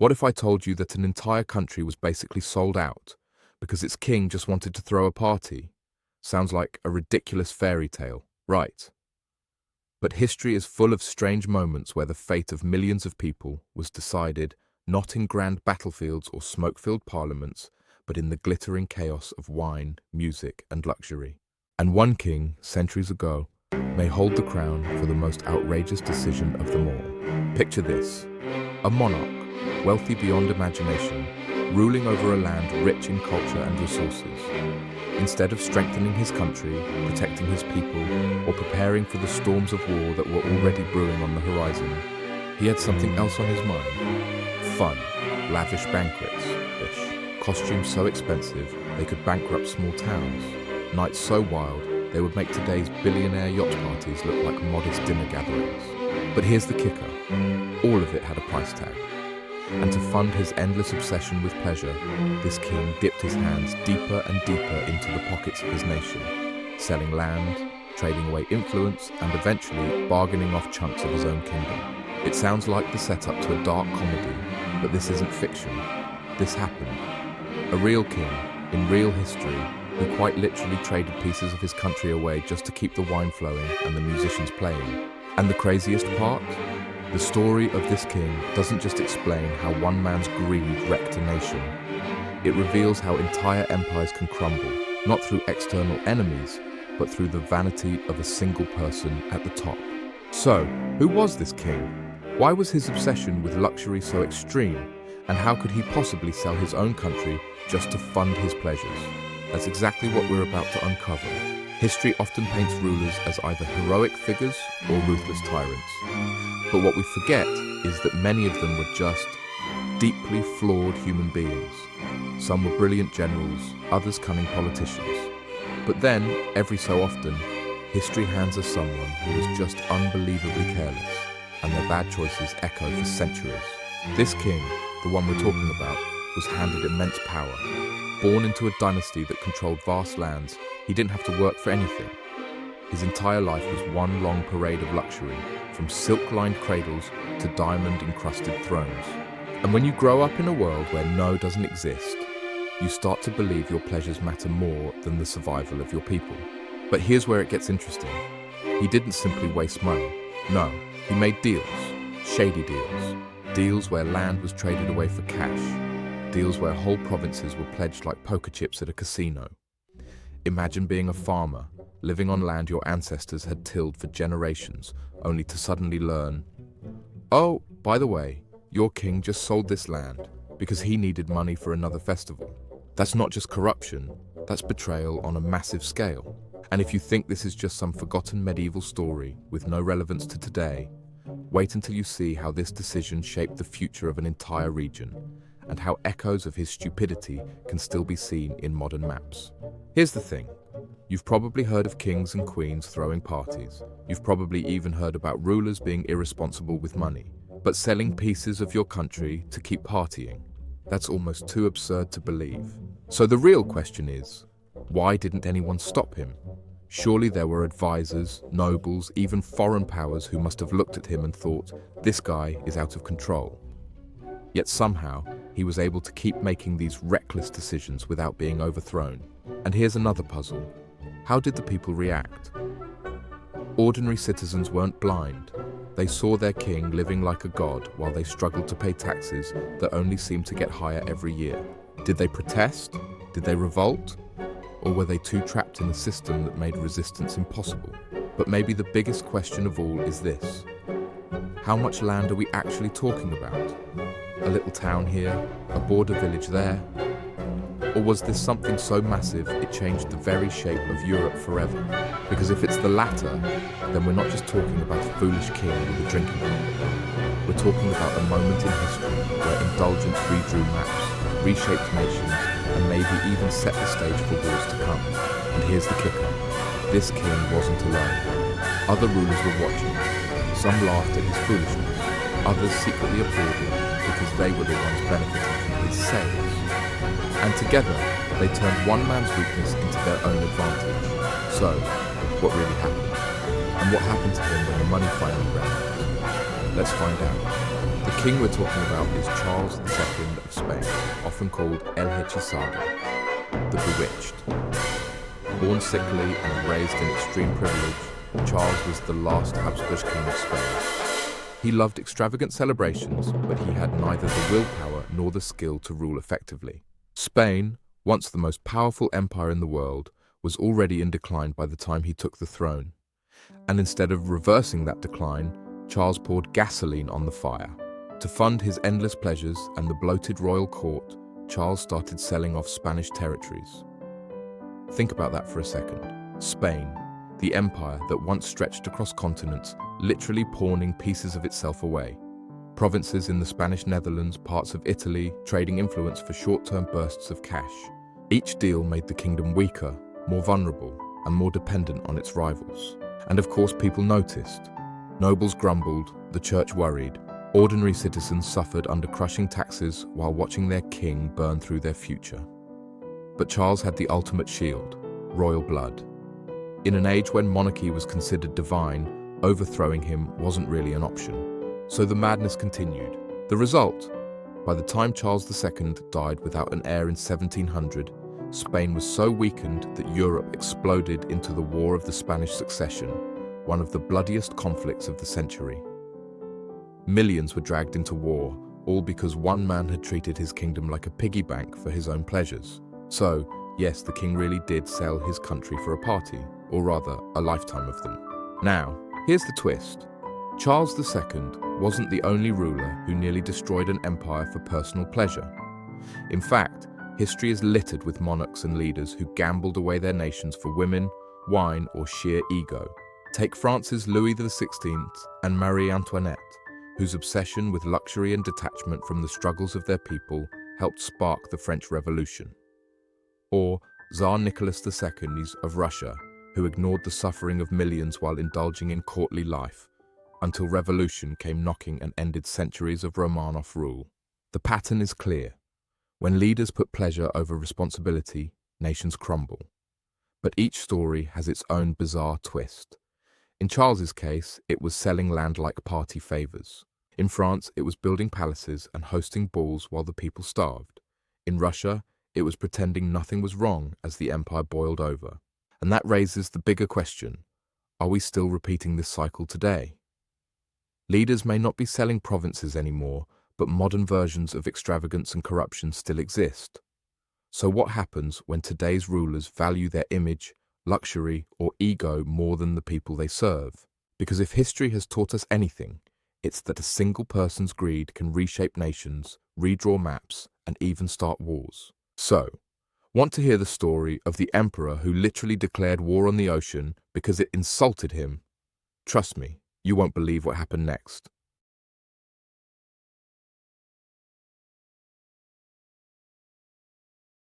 What if I told you that an entire country was basically sold out because its king just wanted to throw a party? Sounds like a ridiculous fairy tale, right? But history is full of strange moments where the fate of millions of people was decided not in grand battlefields or smoke-filled parliaments, but in the glittering chaos of wine, music, and luxury. And one king, centuries ago, may hold the crown for the most outrageous decision of them all. Picture this: a monarch, wealthy beyond imagination, ruling over a land rich in culture and resources. Instead of strengthening his country, protecting his people, or preparing for the storms of war that were already brewing on the horizon, he had something else on his mind. Fun, lavish banquets, costumes so expensive they could bankrupt small towns, nights so wild they would make today's billionaire yacht parties look like modest dinner gatherings. But here's the kicker: all of it had a price tag. And to fund his endless obsession with pleasure, this king dipped his hands deeper and deeper into the pockets of his nation, selling land, trading away influence, and eventually bargaining off chunks of his own kingdom. It sounds like the setup to a dark comedy, but this isn't fiction. This happened. A real king, in real history, who quite literally traded pieces of his country away just to keep the wine flowing and the musicians playing. And the craziest part? The story of this king doesn't just explain how one man's greed wrecked a nation. It reveals how entire empires can crumble, not through external enemies, but through the vanity of a single person at the top. So, who was this king? Why was his obsession with luxury so extreme? And how could he possibly sell his own country just to fund his pleasures? That's exactly what we're about to uncover. History often paints rulers as either heroic figures or ruthless tyrants. But what we forget is that many of them were just deeply flawed human beings. Some were brilliant generals, others cunning politicians. But then, every so often, history hands us someone who was just unbelievably careless, and their bad choices echo for centuries. This king, the one we're talking about, was handed immense power. Born into a dynasty that controlled vast lands, he didn't have to work for anything. His entire life was one long parade of luxury, from silk-lined cradles to diamond-encrusted thrones. And when you grow up in a world where no doesn't exist, you start to believe your pleasures matter more than the survival of your people. But here's where it gets interesting. He didn't simply waste money. No, he made deals, shady deals. Deals where land was traded away for cash. Deals where whole provinces were pledged like poker chips at a casino. Imagine being a farmer, living on land your ancestors had tilled for generations, only to suddenly learn, oh, by the way, your king just sold this land because he needed money for another festival. That's not just corruption, that's betrayal on a massive scale. And if you think this is just some forgotten medieval story with no relevance to today, wait until you see how this decision shaped the future of an entire region, and how echoes of his stupidity can still be seen in modern maps. Here's the thing. You've probably heard of kings and queens throwing parties. You've probably even heard about rulers being irresponsible with money. But selling pieces of your country to keep partying, that's almost too absurd to believe. So the real question is, why didn't anyone stop him? Surely there were advisors, nobles, even foreign powers who must have looked at him and thought, this guy is out of control. Yet somehow, he was able to keep making these reckless decisions without being overthrown. And here's another puzzle. How did the people react? Ordinary citizens weren't blind. They saw their king living like a god while they struggled to pay taxes that only seemed to get higher every year. Did they protest? Did they revolt? Or were they too trapped in a system that made resistance impossible? But maybe the biggest question of all is this. How much land are we actually talking about? A little town here, a border village there? Or was this something so massive it changed the very shape of Europe forever? Because if it's the latter, then we're not just talking about a foolish king with a drinking problem. We're talking about a moment in history where indulgence redrew maps, reshaped nations, and maybe even set the stage for wars to come. And here's the kicker. This king wasn't alone. Other rulers were watching. Some laughed at his foolishness. Others secretly applauded him because they were the ones benefiting from his sales. And together, they turned one man's weakness into their own advantage. So, what really happened? And what happened to him when the money finally ran out? Let's find out. The king we're talking about is Charles II of Spain, often called El Hechizado, the Bewitched. Born sickly and raised in extreme privilege, Charles was the last Habsburg king of Spain. He loved extravagant celebrations, but he had neither the willpower nor the skill to rule effectively. Spain, once the most powerful empire in the world, was already in decline by the time he took the throne. And instead of reversing that decline, Charles poured gasoline on the fire. To fund his endless pleasures and the bloated royal court, Charles started selling off Spanish territories. Think about that for a second. Spain, the empire that once stretched across continents, literally pawning pieces of itself away. Provinces in the Spanish Netherlands, parts of Italy, trading influence for short-term bursts of cash. Each deal made the kingdom weaker, more vulnerable, and more dependent on its rivals. And of course, people noticed. Nobles grumbled, the church worried. Ordinary citizens suffered under crushing taxes while watching their king burn through their future. But Charles had the ultimate shield, royal blood. In an age when monarchy was considered divine, overthrowing him wasn't really an option. So the madness continued. The result? By the time Charles II died without an heir in 1700, Spain was so weakened that Europe exploded into the War of the Spanish Succession, one of the bloodiest conflicts of the century. Millions were dragged into war, all because one man had treated his kingdom like a piggy bank for his own pleasures. So, yes, the king really did sell his country for a party, or rather, a lifetime of them. Now, here's the twist. Charles II wasn't the only ruler who nearly destroyed an empire for personal pleasure. In fact, history is littered with monarchs and leaders who gambled away their nations for women, wine, or sheer ego. Take France's Louis XVI and Marie Antoinette, whose obsession with luxury and detachment from the struggles of their people helped spark the French Revolution. Or Tsar Nicholas II of Russia, who ignored the suffering of millions while indulging in courtly life, until revolution came knocking and ended centuries of Romanov rule. The pattern is clear. When leaders put pleasure over responsibility, nations crumble. But each story has its own bizarre twist. In Charles's case, it was selling land like party favors. In France, it was building palaces and hosting balls while the people starved. In Russia, it was pretending nothing was wrong as the empire boiled over. And that raises the bigger question: are we still repeating this cycle today? Leaders may not be selling provinces anymore, but modern versions of extravagance and corruption still exist. So what happens when today's rulers value their image, luxury, or ego more than the people they serve? Because if history has taught us anything, it's that a single person's greed can reshape nations, redraw maps, and even start wars. So, want to hear the story of the emperor who literally declared war on the ocean because it insulted him? Trust me, you won't believe what happened next.